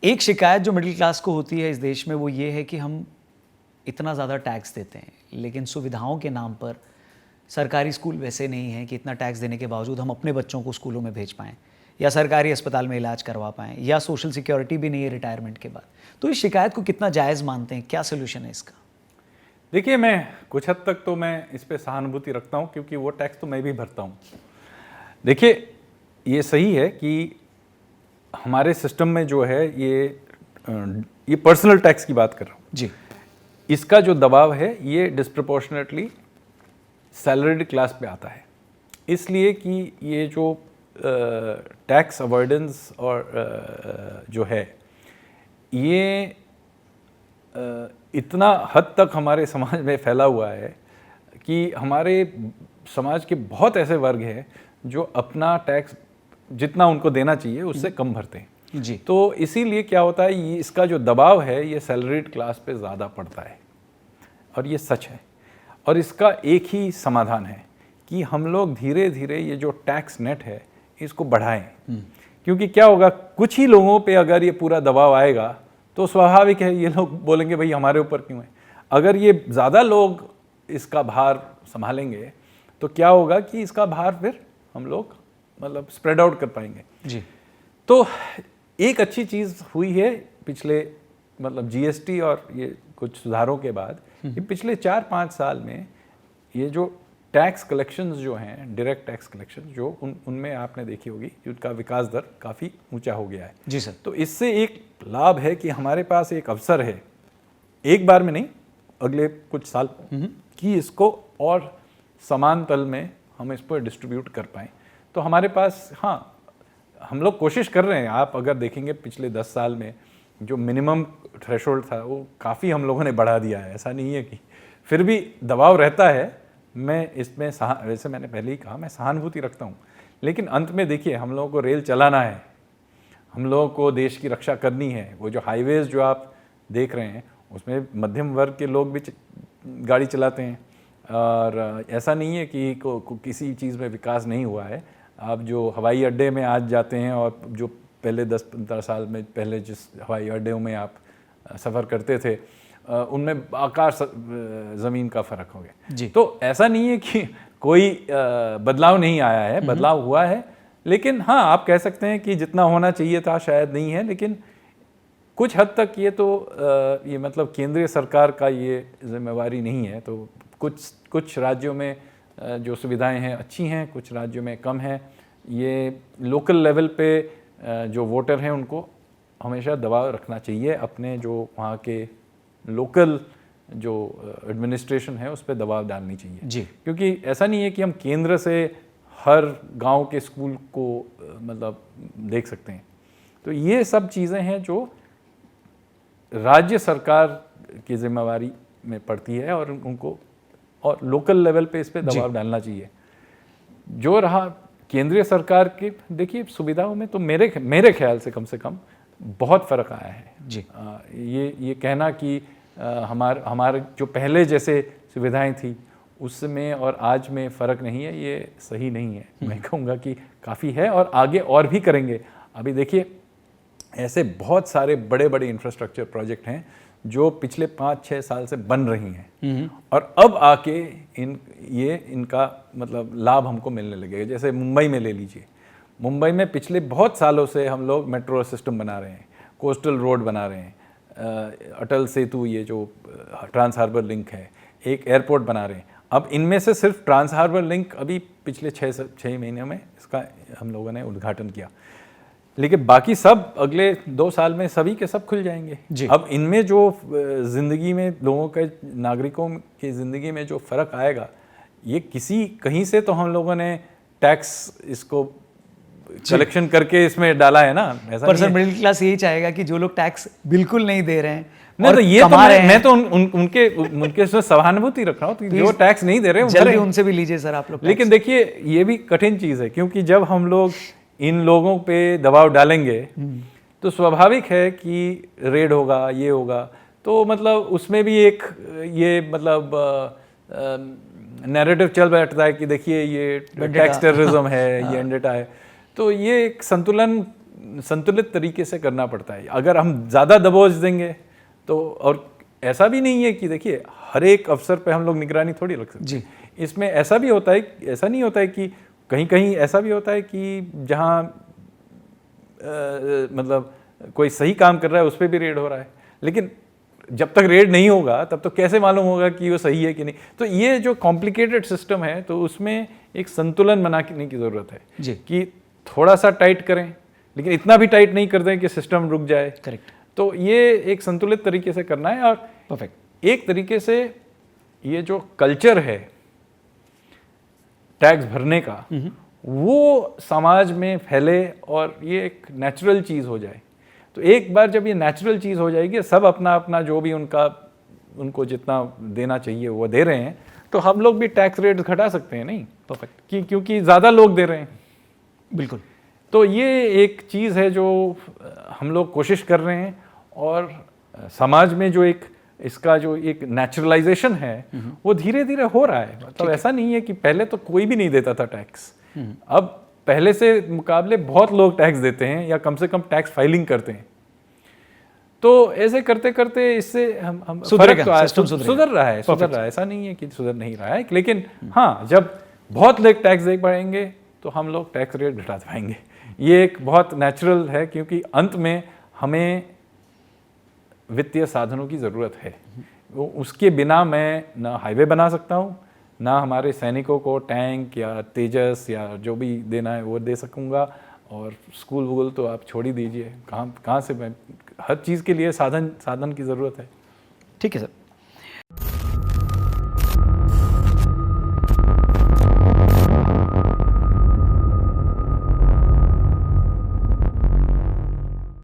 एक शिकायत जो मिडिल क्लास को होती है इस देश में वो ये है कि हम इतना ज़्यादा टैक्स देते हैं, लेकिन सुविधाओं के नाम पर सरकारी स्कूल वैसे नहीं हैं कि इतना टैक्स देने के बावजूद हम अपने बच्चों को स्कूलों में भेज पाएँ या सरकारी अस्पताल में इलाज करवा पाएँ, या सोशल सिक्योरिटी भी नहीं है रिटायरमेंट के बाद। तो इस शिकायत को कितना जायज़ मानते हैं, क्या सोल्यूशन है इसका? देखिए, मैं कुछ हद तक तो मैं इस पे सहानुभूति रखता हूँ, क्योंकि वो टैक्स तो मैं भी भरता हूँ। देखिए, ये सही है कि हमारे सिस्टम में जो है ये पर्सनल टैक्स की बात कर रहा हूँ जी, इसका जो दबाव है ये डिस्प्रपोर्शनेटली सैलरीड क्लास पे आता है, इसलिए कि ये जो टैक्स अवॉइडेंस और जो है ये इतना हद तक हमारे समाज में फैला हुआ है कि हमारे समाज के बहुत ऐसे वर्ग हैं जो अपना टैक्स जितना उनको देना चाहिए उससे कम भरते हैं जी। तो इसीलिए क्या होता है, ये इसका जो दबाव है ये सैलरीड क्लास पे ज़्यादा पड़ता है, और ये सच है। और इसका एक ही समाधान है कि हम लोग धीरे धीरे ये जो टैक्स नेट है इसको बढ़ाएं, क्योंकि क्या होगा, कुछ ही लोगों पे अगर ये पूरा दबाव आएगा तो स्वाभाविक है ये लोग बोलेंगे भाई हमारे ऊपर क्यों है। अगर ये ज़्यादा लोग इसका भार संभालेंगे तो क्या होगा कि इसका भार फिर हम लोग मतलब स्प्रेड आउट कर पाएंगे जी। तो एक अच्छी चीज़ हुई है पिछले मतलब जीएसटी और ये कुछ सुधारों के बाद कि पिछले 4-5 साल में ये जो टैक्स कलेक्शंस जो हैं, डायरेक्ट टैक्स कलेक्शन जो उनमें आपने देखी होगी कि उनका विकास दर काफ़ी ऊंचा हो गया है। जी सर। तो इससे एक लाभ है कि हमारे पास एक अवसर है, एक बार में नहीं, अगले कुछ साल कि इसको और समान तल में हम इस पर डिस्ट्रीब्यूट कर पाएँ। तो हमारे पास, हाँ, हम लोग कोशिश कर रहे हैं। आप अगर देखेंगे पिछले 10 साल में जो मिनिमम थ्रेशोल्ड था वो काफ़ी हम लोगों ने बढ़ा दिया है, ऐसा नहीं है कि, फिर भी दबाव रहता है। मैं इसमें वैसे मैंने पहले ही कहा मैं सहानुभूति रखता हूँ, लेकिन अंत में देखिए हम लोगों को रेल चलाना है, हम लोगों को देश की रक्षा करनी है। वो जो हाईवेज़ जो आप देख रहे हैं उसमें मध्यम वर्ग के लोग भी गाड़ी चलाते हैं, और ऐसा नहीं है कि किसी चीज़ में विकास नहीं हुआ है। आप जो हवाई अड्डे में आज जाते हैं और जो पहले 10-15 साल में पहले जिस हवाई अड्डों में आप सफ़र करते थे उनमें आकाश ज़मीन का फ़र्क हो गया जी। तो ऐसा नहीं है कि कोई बदलाव नहीं आया है, बदलाव हुआ है, लेकिन हाँ आप कह सकते हैं कि जितना होना चाहिए था शायद नहीं है। लेकिन कुछ हद तक ये तो ये मतलब केंद्रीय सरकार का ये जिम्मेवारी नहीं है। तो कुछ राज्यों में जो सुविधाएं हैं अच्छी हैं, कुछ राज्यों में कम है। ये लोकल लेवल पे जो वोटर हैं उनको हमेशा दबाव रखना चाहिए, अपने जो वहाँ के लोकल जो एडमिनिस्ट्रेशन है उस पर दबाव डालनी चाहिए जी। क्योंकि ऐसा नहीं है कि हम केंद्र से हर गांव के स्कूल को मतलब देख सकते हैं। तो ये सब चीज़ें हैं जो राज्य सरकार की जिम्मेवारी में पड़ती है और उनको और लोकल लेवल पे इस पे दबाव डालना चाहिए। जो रहा केंद्रीय सरकार की, देखिए सुविधाओं में तो मेरे ख्याल से कम बहुत फ़र्क आया है जी। ये कहना कि हमारे जो पहले जैसे सुविधाएं थी उसमें और आज में फ़र्क नहीं है, ये सही नहीं है। मैं कहूँगा कि काफ़ी है और आगे और भी करेंगे। अभी देखिए ऐसे बहुत सारे बड़े बड़े इंफ्रास्ट्रक्चर प्रोजेक्ट हैं जो पिछले 5-6 साल से बन रही हैं और अब आके इनका मतलब लाभ हमको मिलने लगेगा। जैसे मुंबई में ले लीजिए, मुंबई में पिछले बहुत सालों से हम लोग मेट्रो सिस्टम बना रहे हैं, कोस्टल रोड बना रहे हैं, अटल सेतु ये जो ट्रांस हार्बर लिंक है, एक एयरपोर्ट बना रहे हैं। अब इनमें से सिर्फ ट्रांस हार्बर लिंक अभी पिछले 6 महीने में इसका हम लोगों ने उद्घाटन किया, लेकिन बाकी सब अगले 2 साल में सभी के सब खुल जाएंगे जी। अब इनमें जो ज़िंदगी में लोगों के नागरिकों की ज़िंदगी में जो फ़र्क आएगा, ये कहीं से तो हम लोगों ने टैक्स इसको कलेक्शन करके इसमें डाला है ना। ऐसा पर सर मिडिल क्लास यही चाहेगा कि जो लोग टैक्स बिल्कुल नहीं दे रहे हैं नहीं तो ये तो मैं तो उनके उसमें सहानुभूति रख रहा हूँ तो जो टैक्स नहीं दे रहे हैं जल्दी उनसे भी लीजिए सर आप लोग। लेकिन देखिए ये भी कठिन चीज़ है क्योंकि जब हम लोग इन लोगों पे दबाव डालेंगे तो स्वाभाविक है कि रेड होगा, ये होगा, तो मतलब उसमें भी एक ये मतलब नैरेटिव चल बैठता है कि देखिए ये टैक्स टेररिज्म है, ये एंडेटा है। तो ये एक संतुलन संतुलित तरीके से करना पड़ता है। अगर हम ज़्यादा दबोच देंगे तो, और ऐसा भी नहीं है कि देखिए हर एक अफसर पे हम लोग निगरानी थोड़ी रख सकते जी। इसमें ऐसा भी होता है, ऐसा नहीं होता है कि कहीं कहीं ऐसा भी होता है कि जहाँ मतलब कोई सही काम कर रहा है उस पर भी रेड हो रहा है, लेकिन जब तक रेड नहीं होगा तब तो कैसे मालूम होगा कि वो सही है कि नहीं। तो ये जो कॉम्प्लिकेटेड सिस्टम है, तो उसमें एक संतुलन बनाने की ज़रूरत है जी। कि थोड़ा सा टाइट करें लेकिन इतना भी टाइट नहीं कर दें कि सिस्टम रुक जाए। करेक्ट। तो ये एक संतुलित तरीके से करना है। और परफेक्ट। एक तरीके से ये जो कल्चर है टैक्स भरने का, वो समाज में फैले और ये एक नेचुरल चीज़ हो जाए। तो एक बार जब ये नेचुरल चीज़ हो जाएगी, सब अपना अपना जो भी उनको जितना देना चाहिए वो दे रहे हैं, तो हम लोग भी टैक्स रेट घटा सकते हैं। नहीं, परफेक्ट। क्योंकि ज़्यादा लोग दे रहे हैं। बिल्कुल। तो ये एक चीज़ है जो हम लोग कोशिश कर रहे हैं, और समाज में जो एक इसका जो एक नेचुरलाइजेशन है वो धीरे धीरे हो रहा है। मतलब ऐसा नहीं है कि पहले तो कोई भी नहीं देता था टैक्स, अब पहले से मुकाबले बहुत लोग टैक्स देते हैं या कम से कम टैक्स फाइलिंग करते हैं। तो ऐसे करते करते इससे हम फर्क तो सुधर रहा है, ऐसा नहीं है कि सुधर नहीं रहा है, लेकिन हाँ, जब बहुत लोग टैक्स दे पाएंगे तो हम लोग टैक्स रेट घटा पाएंगे। ये एक बहुत नेचुरल है, क्योंकि अंत में हमें वित्तीय साधनों की ज़रूरत है। उसके बिना मैं ना हाईवे बना सकता हूँ, ना हमारे सैनिकों को टैंक या तेजस या जो भी देना है वो दे सकूँगा, और स्कूल वूल तो आप छोड़ ही दीजिए, कहाँ से मैं, हर चीज़ के लिए साधन की ज़रूरत है। ठीक है सर।